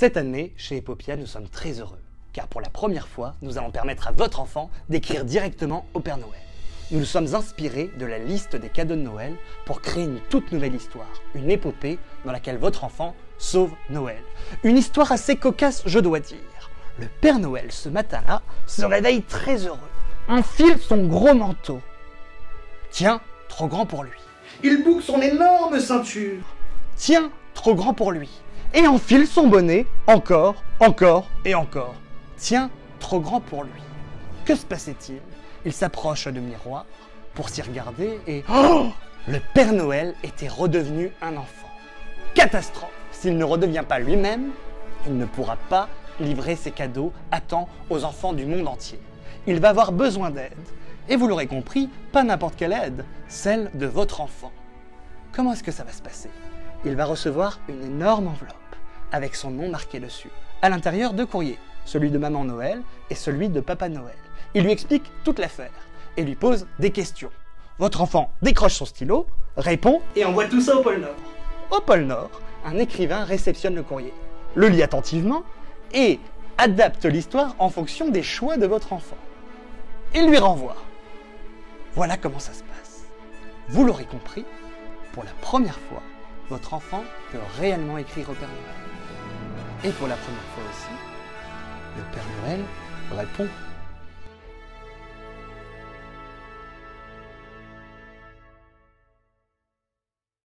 Cette année, chez Epopia, nous sommes très heureux, car pour la première fois, nous allons permettre à votre enfant d'écrire directement au Père Noël. Nous nous sommes inspirés de la liste des cadeaux de Noël pour créer une toute nouvelle histoire, une épopée dans laquelle votre enfant sauve Noël. Une histoire assez cocasse, je dois dire. Le Père Noël, ce matin-là, se réveille très heureux, enfile son gros manteau. Tiens, trop grand pour lui. Il boucle son énorme ceinture. Tiens, trop grand pour lui. Et enfile son bonnet, encore et encore. Tiens, trop grand pour lui. Que se passait-il? Il s'approche du miroir pour s'y regarder et... Oh! Le Père Noël était redevenu un enfant. Catastrophe! S'il ne redevient pas lui-même, il ne pourra pas livrer ses cadeaux à temps aux enfants du monde entier. Il va avoir besoin d'aide. Et vous l'aurez compris, pas n'importe quelle aide, celle de votre enfant. Comment est-ce que ça va se passer? Il va recevoir une énorme enveloppe avec son nom marqué dessus. À l'intérieur, deux courriers, celui de Maman Noël et celui de Papa Noël. Il lui explique toute l'affaire et lui pose des questions. Votre enfant décroche son stylo, répond et envoie tout ça au pôle Nord. Au pôle Nord, un écrivain réceptionne le courrier, le lit attentivement et adapte l'histoire en fonction des choix de votre enfant. Il lui renvoie. Voilà comment ça se passe. Vous l'aurez compris, pour la première fois, votre enfant peut réellement écrire au Père Noël. Et pour la première fois aussi, le Père Noël répond